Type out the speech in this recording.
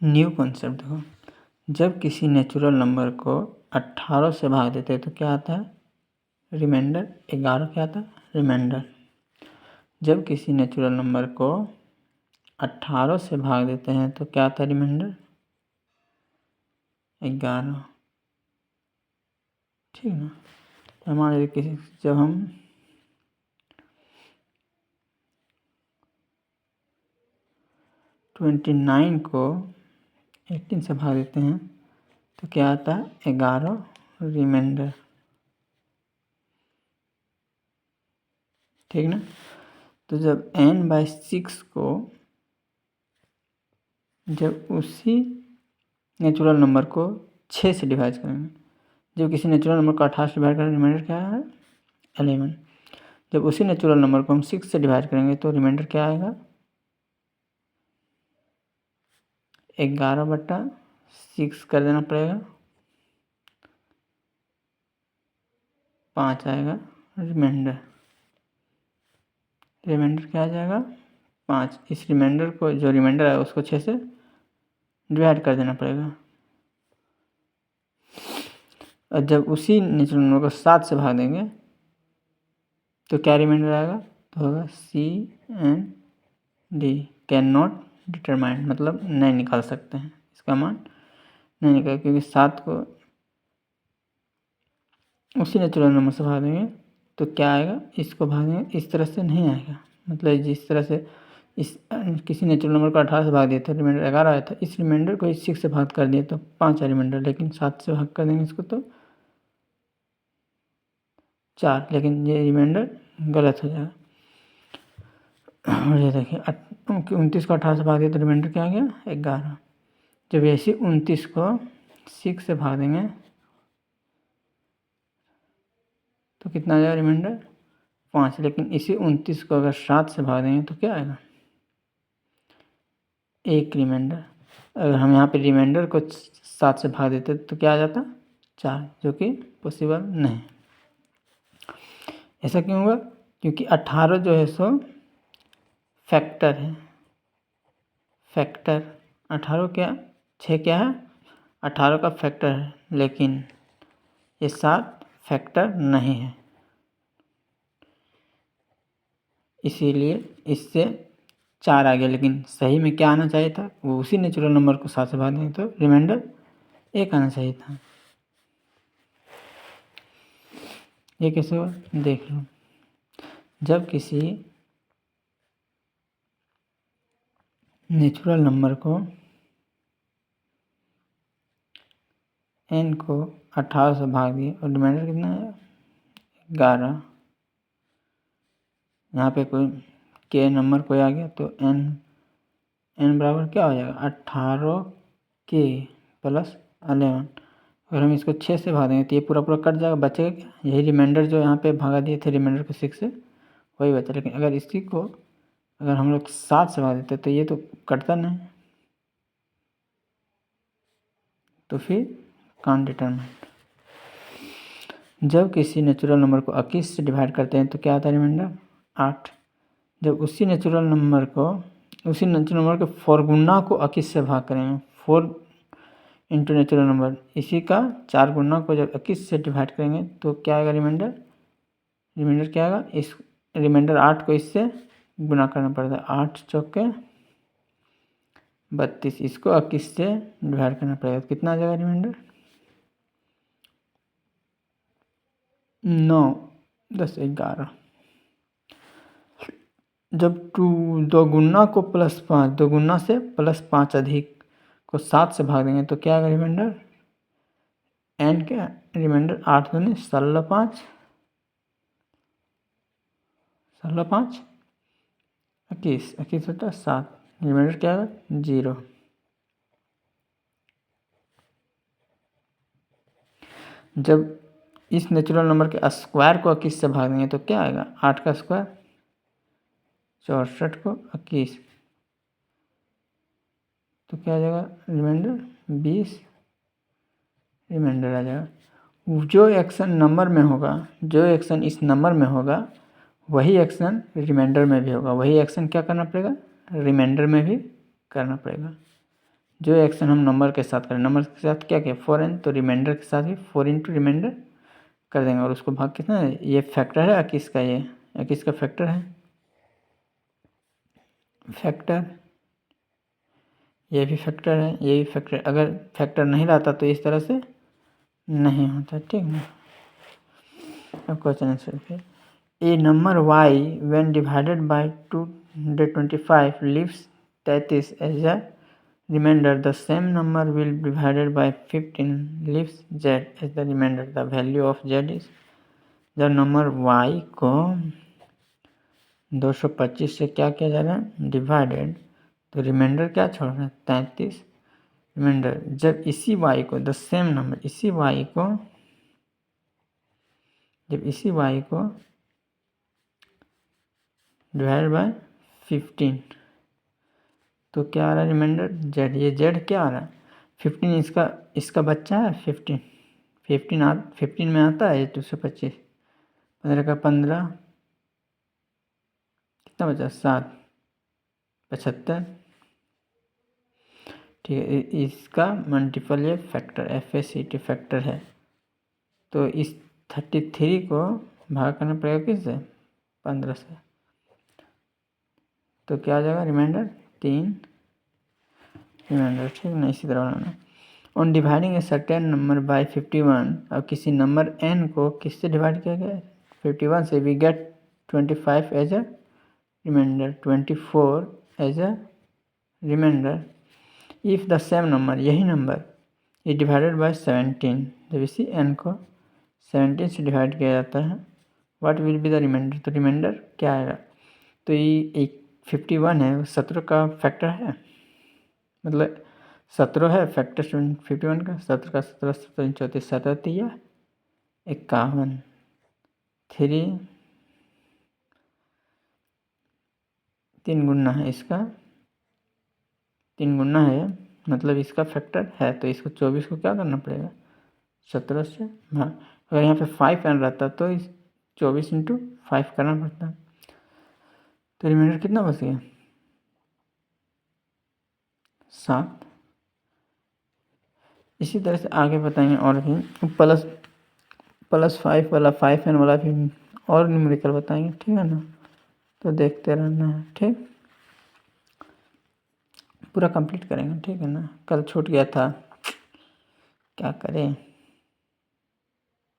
New concept देखो, जब किसी नेचुरल नंबर को 18 से भाग देते हैं तो क्या आता है? रिमाइंडर। 11 क्या आता है? रिमाइंडर। जब किसी नेचुरल नंबर को 18 से भाग देते हैं तो क्या आता है? रिमाइंडर 11। ठीक है ना। हमारे किसी जब हम 29 को 18 से भाग देते हैं तो क्या आता है? 11 रिमाइंडर। ठीक ना। तो जब n/6 को जब उसी नेचुरल नंबर को 6 से डिवाइड करेंगे, जब किसी नेचुरल नंबर को 18 से डिवाइड करेंगे रिमाइंडर क्या है? 11। जब उसी नेचुरल नंबर को हम 6 से डिवाइड करेंगे तो रिमाइंडर क्या आएगा? 11/6 कर देना पड़ेगा, 5 आएगा रिमाइंडर। रिमाइंडर क्या आ जाएगा? 5। इस रिमाइंडर को जो रिमाइंडर है उसको 6 से डिवाइड कर देना पड़ेगा। और जब उसी नेचुरल नंबर को 7 से भाग देंगे तो क्या रिमाइंडर आएगा? तो होगा CND, कैन नॉट डिटरमाइन, मतलब नहीं निकाल सकते हैं, इसका मान नहीं निकाल, क्योंकि 7 को उसी नेचुरल नंबर से भाग देंगे तो क्या आएगा? इसको भागेंगे इस तरह से नहीं आएगा, मतलब जिस तरह से इस किसी नेचुरल नंबर को 18 से भाग दिया था रिमाइंडर 11 आया था, इस रिमाइंडर को 6 से भाग कर दिया तो 5 है रिमाइंडर, लेकिन 7 से भाग कर देंगे इसको तो 4, लेकिन ये रिमाइंडर गलत हो जाएगा। और ये देखिए 29 को 18 से भाग दिया तो रिमाइंडर क्या आ गया? 11। जब ऐसे 29 को 6 से भाग देंगे तो कितना आ जाएगा रिमाइंडर? 5, लेकिन इसी 29 को अगर 7 से भाग देंगे तो क्या आएगा? 1 रिमाइंडर। अगर हम यहाँ पे रिमाइंडर को 7 से भाग देते तो क्या आ जाता? 4, जो कि पॉसिबल नहीं। ऐसा क्यों हुआ? क्योंकि 18 जो है सो फैक्टर है। फैक्टर 18 क्या 6 क्या है? 18 का फैक्टर है, लेकिन ये 7 फैक्टर नहीं है, इसीलिए इससे 4 आ गया। लेकिन सही में क्या आना चाहिए था? वो उसी नेचुरल नंबर को 7 से भाग दें तो रिमाइंडर 1 आना चाहिए था। ये कैसे हुआ? देख लो। जब किसी नेचुरल नंबर को n को 18 से भाग दिए और रिमाइंडर कितना है? 11। यहाँ पे कोई k नंबर कोई आ गया तो n बराबर क्या हो जाएगा? 18k + 11। अगर हम इसको 6 से भाग देंगे तो ये पूरा कट जाएगा, बचेगा क्या? यही रिमाइंडर जो यहाँ पे भागा दिए थे रिमाइंडर को 6 से, वही बचा। लेकिन अगर इसी को अगर हम लोग 7 से भाग देते तो ये तो कटता नहीं, तो फिर कांट डिटरमाइन। जब किसी नेचुरल नंबर को 21 से डिवाइड करते हैं तो क्या आता है रिमाइंडर? 8। जब उसी नेचुरल नंबर के 4 गुना को 21 से भाग करेंगे, 4 इंटू नेचुरल नंबर, इसी का 4 गुना को जब 21 से डिवाइड करेंगे तो क्या आएगा रिमाइंडर? रिमाइंडर क्या आएगा? इस रिमाइंडर 8 को इससे गुना करना पड़ता है, 8 चौके 32, इसको 21 से डिवाइड करना पड़ेगा, कितना आ जाएगा रिमाइंडर? 9, 10, 11। जब 2 गुना को +5, 2 गुना से +5 अधिक को 7 से भाग देंगे तो क्या आएगा रिमाइंडर? n क्या रिमाइंडर? 8 दूनी 16, 5 16, 5 21, 21 होता है 7, रिमाइंडर क्या आएगा? 0। जब इस नेचुरल नंबर के स्क्वायर को 21 से भाग देंगे तो क्या आएगा? 8 का स्क्वायर 64 को 21, तो क्या आ जाएगा रिमाइंडर? 20 रिमाइंडर आ जाएगा। जो एक्शन नंबर में होगा, जो एक्शन इस नंबर में होगा वही एक्शन रिमाइंडर में भी होगा, वही एक्शन क्या करना पड़ेगा? रिमाइंडर में भी करना पड़ेगा। जो एक्शन हम नंबर के साथ करें, नंबर के साथ क्या किया 4n, तो रिमाइंडर के साथ भी 4 इंटू रिमाइंडर कर देंगे। और उसको भाग कितना है, ये फैक्टर है 21 का, ये 21 का फैक्टर है, फैक्टर ये भी फैक्टर है, ये भी फैक्टर। अगर फैक्टर नहीं रहता तो इस तरह से नहीं होता, ठीक ना। अब क्वेश्चन आंसर फिर, ए number y when divided by 225 leaves 33 as a remainder, the same number will be divided by 15 leaves z as the remainder, the value of z is। जब नंबर y को 225 से क्या किया जा रहा है, डिवाइडेड, तो रिमाइंडर क्या छोड़ रहा है 33 रिमाइंडर। जब इसी y को, द सेम नंबर, इसी y को, जब इसी y को डिवाइड बाय 15, तो क्या आ रहा है रिमाइंडर z। ये z क्या आ रहा है 15, इसका बच्चा है 15 में आता है 225, 15 का 15, कितना बचा 7, 75, ठीक है। इसका मल्टीपल ये फैक्टर FACT फैक्टर है, तो इस 33 को भाग करना पड़ेगा किससे 15 से, तो क्या आ जाएगा रिमाइंडर 3 रिमाइंडर, ठीक ना। इसी तरह बनाना। On dividing a certain number by 51, अब किसी नंबर n को किससे डिवाइड किया गया 51 से, we get 25 as a reminder, 24 as a reminder. If the same number, यही नंबर इज डिवाइडेड बाय 17, जब इसी n को 17 से डिवाइड किया जाता है, what will be the reminder, तो रिमाइंडर क्या आएगा। तो ये एक 51 है, 17 का फैक्टर है, मतलब 17 है फैक्टर 51 का, 17 का 17, 17 34, 17 51, 3 गुना है इसका, 3 गुना है, मतलब इसका फैक्टर है, तो इसको 24 को क्या करना पड़ेगा 17 से भाग। अगर यहाँ पे 5n रहता तो इस 24 इंटू 5 करना पड़ता, तो रिमाइंडर कितना बच गया 7। इसी तरह से आगे बताएंगे और भी +5 वाला 5n वाला भी और न्यूमेरिकल बताएंगे, ठीक है ना। तो देखते रहना है, ठीक, पूरा कंप्लीट करेंगे, ठीक है ना। कल छूट गया था, क्या करें।